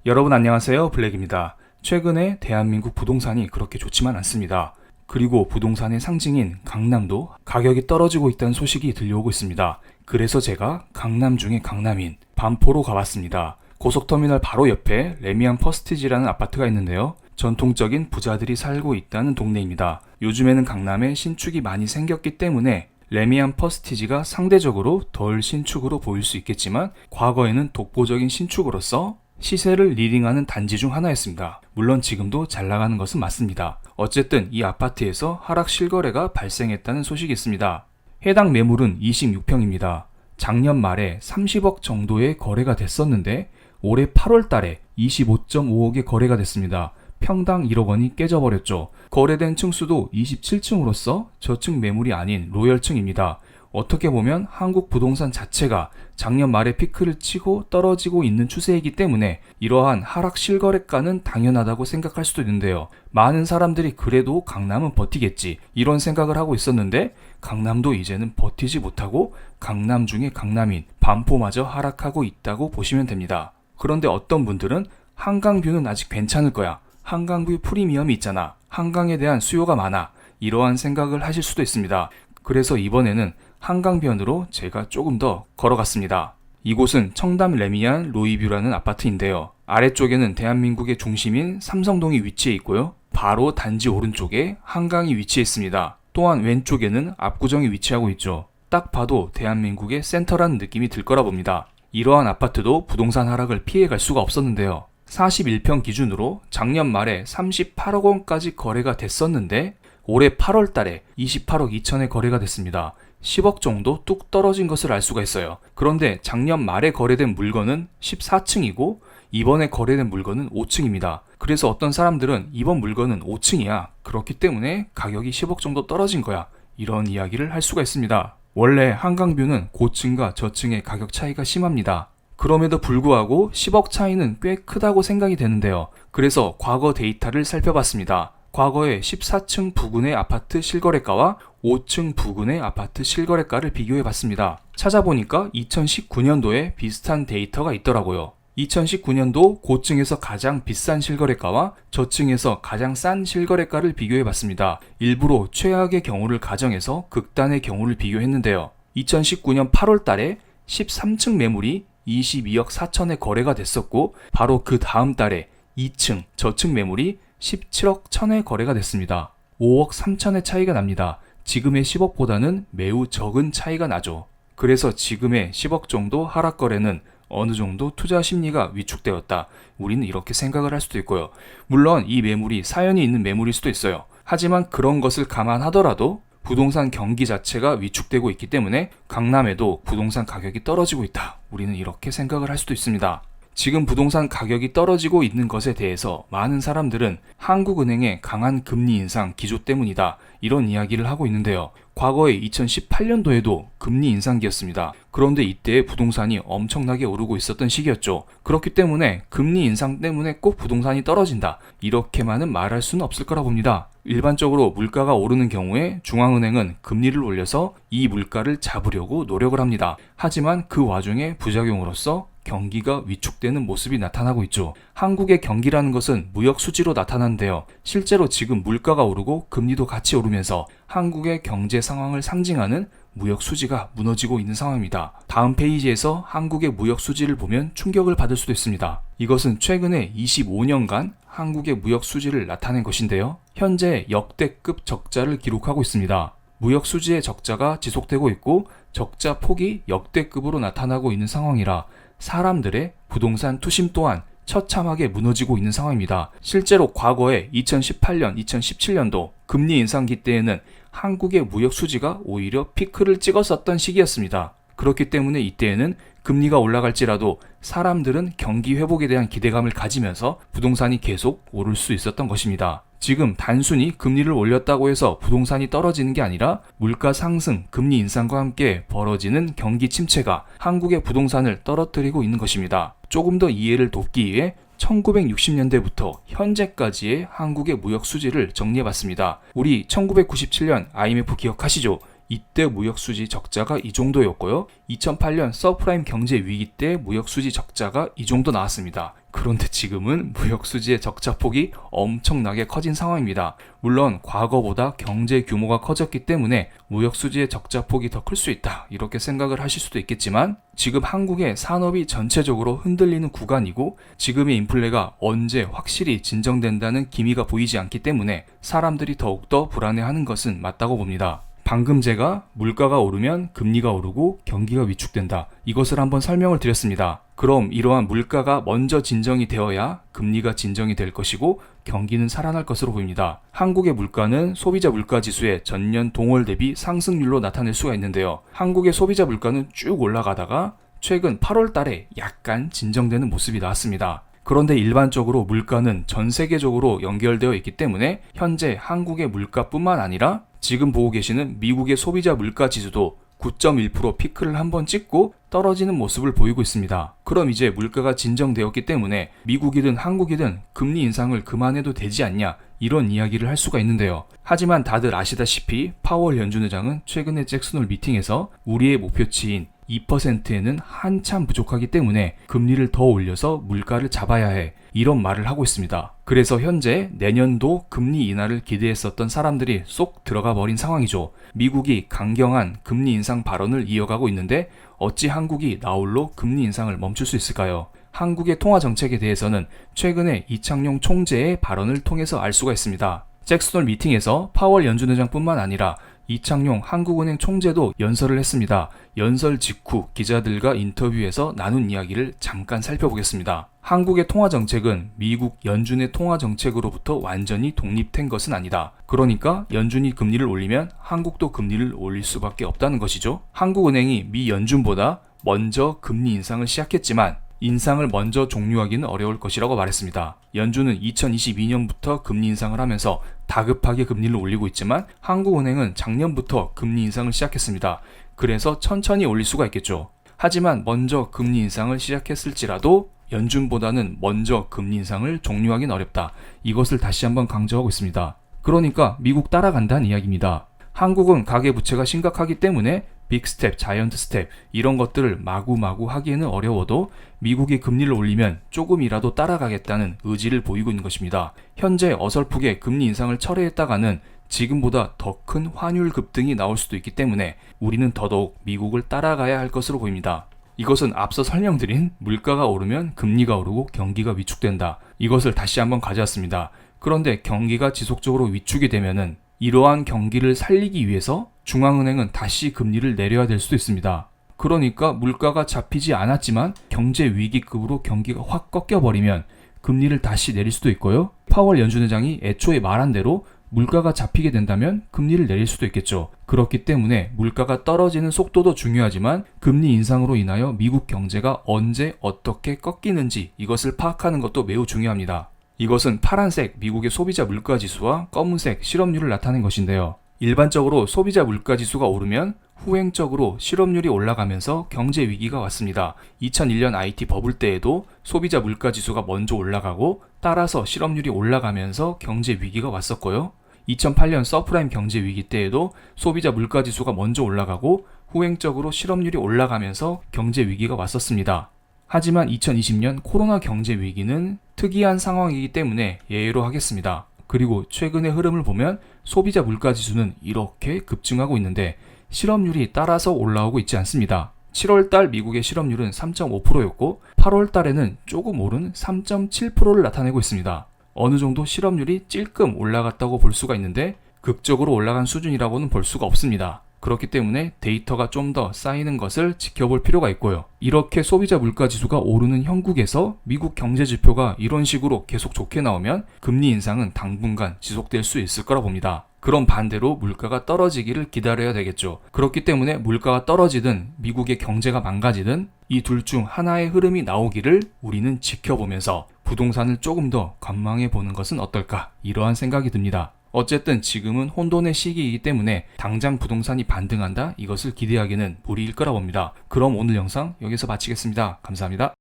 여러분 안녕하세요. 블랙입니다. 최근에 대한민국 부동산이 그렇게 좋지만 않습니다. 그리고 부동산의 상징인 강남도 가격이 떨어지고 있다는 소식이 들려오고 있습니다. 그래서 제가 강남 중에 강남인 반포로 가봤습니다. 고속터미널 바로 옆에 레미안 퍼스티지라는 아파트가 있는데요. 전통적인 부자들이 살고 있다는 동네입니다. 요즘에는 강남에 신축이 많이 생겼기 때문에 레미안 퍼스티지가 상대적으로 덜 신축으로 보일 수 있겠지만 과거에는 독보적인 신축으로서 시세를 리딩하는 단지 중 하나였습니다. 물론 지금도 잘 나가는 것은 맞습니다. 어쨌든 이 아파트에서 하락 실거래가 발생했다는 소식이 있습니다. 해당 매물은 26평입니다. 작년 말에 30억 정도의 거래가 됐었는데 올해 8월 달에 25.5억의 거래가 됐습니다. 평당 1억 원이 깨져버렸죠. 거래된 층수도 27층으로서 저층 매물이 아닌 로열층입니다. 어떻게 보면 한국 부동산 자체가 작년 말에 피크를 치고 떨어지고 있는 추세이기 때문에 이러한 하락 실거래가는 당연하다고 생각할 수도 있는데요. 많은 사람들이 그래도 강남은 버티겠지 이런 생각을 하고 있었는데 강남도 이제는 버티지 못하고 강남 중에 강남인 반포마저 하락하고 있다고 보시면 됩니다. 그런데 어떤 분들은 한강뷰는 아직 괜찮을 거야. 한강뷰 프리미엄이 있잖아. 한강에 대한 수요가 많아. 이러한 생각을 하실 수도 있습니다. 그래서 이번에는 한강변으로 제가 조금 더 걸어갔습니다. 이곳은 청담 레미안 로이뷰라는 아파트인데요. 아래쪽에는 대한민국의 중심인 삼성동이 위치해 있고요. 바로 단지 오른쪽에 한강이 위치해 있습니다. 또한 왼쪽에는 압구정이 위치하고 있죠. 딱 봐도 대한민국의 센터라는 느낌이 들 거라 봅니다. 이러한 아파트도 부동산 하락을 피해갈 수가 없었는데요. 41평 기준으로 작년 말에 38억 원까지 거래가 됐었는데 올해 8월 달에 28억 2천에 거래가 됐습니다. 10억 정도 뚝 떨어진 것을 알 수가 있어요. 그런데 작년 말에 거래된 물건은 14층이고 이번에 거래된 물건은 5층입니다. 그래서 어떤 사람들은 이번 물건은 5층이야. 그렇기 때문에 가격이 10억 정도 떨어진 거야. 이런 이야기를 할 수가 있습니다. 원래 한강뷰는 고층과 저층의 가격 차이가 심합니다. 그럼에도 불구하고 10억 차이는 꽤 크다고 생각이 되는데요. 그래서 과거 데이터를 살펴봤습니다. 과거에 14층 부근의 아파트 실거래가와 5층 부근의 아파트 실거래가를 비교해봤습니다. 찾아보니까 2019년도에 비슷한 데이터가 있더라고요. 2019년도 고층에서 가장 비싼 실거래가와 저층에서 가장 싼 실거래가를 비교해봤습니다. 일부러 최악의 경우를 가정해서 극단의 경우를 비교했는데요. 2019년 8월 달에 13층 매물이 22억 4천에 거래가 됐었고 바로 그 다음 달에 2층 저층 매물이 17억 1천에 거래가 됐습니다. 5억 3천의 차이가 납니다. 지금의 10억보다는 매우 적은 차이가 나죠. 그래서 지금의 10억 정도 하락 거래는 어느 정도 투자 심리가 위축되었다. 우리는 이렇게 생각을 할 수도 있고요. 물론 이 매물이 사연이 있는 매물일 수도 있어요. 하지만 그런 것을 감안하더라도 부동산 경기 자체가 위축되고 있기 때문에 강남에도 부동산 가격이 떨어지고 있다. 우리는 이렇게 생각을 할 수도 있습니다. 지금 부동산 가격이 떨어지고 있는 것에 대해서 많은 사람들은 한국은행의 강한 금리 인상 기조 때문이다. 이런 이야기를 하고 있는데요. 과거에 2018년도에도 금리 인상기였습니다. 그런데 이때 부동산이 엄청나게 오르고 있었던 시기였죠. 그렇기 때문에 금리 인상 때문에 꼭 부동산이 떨어진다. 이렇게만은 말할 수는 없을 거라 봅니다. 일반적으로 물가가 오르는 경우에 중앙은행은 금리를 올려서 이 물가를 잡으려고 노력을 합니다. 하지만 그 와중에 부작용으로서 경기가 위축되는 모습이 나타나고 있죠. 한국의 경기라는 것은 무역 수지로 나타나는데요. 실제로 지금 물가가 오르고 금리도 같이 오르면서 한국의 경제 상황을 상징하는 무역 수지가 무너지고 있는 상황입니다. 다음 페이지에서 한국의 무역 수지를 보면 충격을 받을 수도 있습니다. 이것은 최근에 25년간 한국의 무역 수지를 나타낸 것인데요. 현재 역대급 적자를 기록하고 있습니다. 무역 수지의 적자가 지속되고 있고 적자 폭이 역대급으로 나타나고 있는 상황이라 사람들의 부동산 투심 또한 처참하게 무너지고 있는 상황입니다. 실제로 과거에 2018년, 2017년도 금리 인상기 때에는 한국의 무역 수지가 오히려 피크를 찍었었던 시기였습니다. 그렇기 때문에 이때에는 금리가 올라갈지라도 사람들은 경기 회복에 대한 기대감을 가지면서 부동산이 계속 오를 수 있었던 것입니다. 지금 단순히 금리를 올렸다고 해서 부동산이 떨어지는 게 아니라 물가 상승, 금리 인상과 함께 벌어지는 경기 침체가 한국의 부동산을 떨어뜨리고 있는 것입니다. 조금 더 이해를 돕기 위해 1960년대부터 현재까지의 한국의 무역 수지를 정리해봤습니다. 우리 1997년 IMF 기억하시죠? 이때 무역수지 적자가 이 정도였고요. 2008년 서프라임 경제 위기 때 무역수지 적자가 이 정도 나왔습니다. 그런데 지금은 무역수지의 적자폭이 엄청나게 커진 상황입니다. 물론 과거보다 경제 규모가 커졌기 때문에 무역수지의 적자폭이 더 클 수 있다, 이렇게 생각을 하실 수도 있겠지만, 지금 한국의 산업이 전체적으로 흔들리는 구간이고 지금의 인플레가 언제 확실히 진정된다는 기미가 보이지 않기 때문에 사람들이 더욱더 불안해하는 것은 맞다고 봅니다. 방금 제가 물가가 오르면 금리가 오르고 경기가 위축된다, 이것을 한번 설명을 드렸습니다. 그럼 이러한 물가가 먼저 진정이 되어야 금리가 진정이 될 것이고 경기는 살아날 것으로 보입니다. 한국의 물가는 소비자 물가지수의 전년 동월 대비 상승률로 나타낼 수가 있는데요. 한국의 소비자 물가는 쭉 올라가다가 최근 8월 달에 약간 진정되는 모습이 나왔습니다. 그런데 일반적으로 물가는 전 세계적으로 연결되어 있기 때문에 현재 한국의 물가뿐만 아니라 지금 보고 계시는 미국의 소비자 물가 지수도 9.1% 피크를 한번 찍고 떨어지는 모습을 보이고 있습니다. 그럼 이제 물가가 진정되었기 때문에 미국이든 한국이든 금리 인상을 그만해도 되지 않냐, 이런 이야기를 할 수가 있는데요. 하지만 다들 아시다시피 파월 연준 의장은 최근에 잭슨홀 미팅에서 우리의 목표치인 2%에는 한참 부족하기 때문에 금리를 더 올려서 물가를 잡아야 해, 이런 말을 하고 있습니다. 그래서 현재 내년도 금리 인하를 기대했었던 사람들이 쏙 들어가 버린 상황이죠. 미국이 강경한 금리 인상 발언을 이어가고 있는데 어찌 한국이 나홀로 금리 인상을 멈출 수 있을까요? 한국의 통화 정책에 대해서는 최근에 이창용 총재의 발언을 통해서 알 수가 있습니다. 잭슨홀 미팅에서 파월 연준 의장뿐만 아니라 이창용 한국은행 총재도 연설을 했습니다. 연설 직후 기자들과 인터뷰에서 나눈 이야기를 잠깐 살펴보겠습니다. 한국의 통화정책은 미국 연준의 통화정책으로부터 완전히 독립된 것은 아니다. 그러니까 연준이 금리를 올리면 한국도 금리를 올릴 수밖에 없다는 것이죠. 한국은행이 미 연준보다 먼저 금리 인상을 시작했지만 인상을 먼저 종료하기는 어려울 것이라고 말했습니다. 연준은 2022년부터 금리 인상을 하면서 다급하게 금리를 올리고 있지만 한국은행은 작년부터 금리 인상을 시작했습니다. 그래서 천천히 올릴 수가 있겠죠. 하지만 먼저 금리 인상을 시작했을지라도 연준보다는 먼저 금리 인상을 종료하기는 어렵다. 이것을 다시 한번 강조하고 있습니다. 그러니까 미국 따라간다는 이야기입니다. 한국은 가계부채가 심각하기 때문에 빅스텝, 자이언트 스텝 이런 것들을 마구마구 하기에는 어려워도 미국이 금리를 올리면 조금이라도 따라가겠다는 의지를 보이고 있는 것입니다. 현재 어설프게 금리 인상을 철회했다가는 지금보다 더 큰 환율 급등이 나올 수도 있기 때문에 우리는 더더욱 미국을 따라가야 할 것으로 보입니다. 이것은 앞서 설명드린 물가가 오르면 금리가 오르고 경기가 위축된다. 이것을 다시 한번 가져왔습니다. 그런데 경기가 지속적으로 위축이 되면은 이러한 경기를 살리기 위해서 중앙은행은 다시 금리를 내려야 될 수도 있습니다. 그러니까 물가가 잡히지 않았지만 경제 위기급으로 경기가 확 꺾여버리면 금리를 다시 내릴 수도 있고요. 파월 연준 의장이 애초에 말한 대로 물가가 잡히게 된다면 금리를 내릴 수도 있겠죠. 그렇기 때문에 물가가 떨어지는 속도도 중요하지만 금리 인상으로 인하여 미국 경제가 언제 어떻게 꺾이는지 이것을 파악하는 것도 매우 중요합니다. 이것은 파란색 미국의 소비자 물가지수와 검은색 실업률을 나타낸 것인데요. 일반적으로 소비자 물가지수가 오르면 후행적으로 실업률이 올라가면서 경제 위기가 왔습니다. 2001년 IT 버블 때에도 소비자 물가지수가 먼저 올라가고 따라서 실업률이 올라가면서 경제 위기가 왔었고요. 2008년 서프라임 경제 위기 때에도 소비자 물가지수가 먼저 올라가고 후행적으로 실업률이 올라가면서 경제 위기가 왔었습니다. 하지만 2020년 코로나 경제 위기는 특이한 상황이기 때문에 예외로 하겠습니다. 그리고 최근의 흐름을 보면 소비자 물가지수는 이렇게 급증하고 있는데 실업률이 따라서 올라오고 있지 않습니다. 7월달 미국의 실업률은 3.5%였고 8월달에는 조금 오른 3.7%를 나타내고 있습니다. 어느 정도 실업률이 찔끔 올라갔다고 볼 수가 있는데 극적으로 올라간 수준이라고는 볼 수가 없습니다. 그렇기 때문에 데이터가 좀 더 쌓이는 것을 지켜볼 필요가 있고요. 이렇게 소비자 물가지수가 오르는 형국에서 미국 경제지표가 이런 식으로 계속 좋게 나오면 금리 인상은 당분간 지속될 수 있을 거라 봅니다. 그럼 반대로 물가가 떨어지기를 기다려야 되겠죠. 그렇기 때문에 물가가 떨어지든 미국의 경제가 망가지든 이 둘 중 하나의 흐름이 나오기를 우리는 지켜보면서 부동산을 조금 더 관망해 보는 것은 어떨까, 이러한 생각이 듭니다. 어쨌든 지금은 혼돈의 시기이기 때문에 당장 부동산이 반등한다, 이것을 기대하기는 무리일 거라 봅니다. 그럼 오늘 영상 여기서 마치겠습니다. 감사합니다.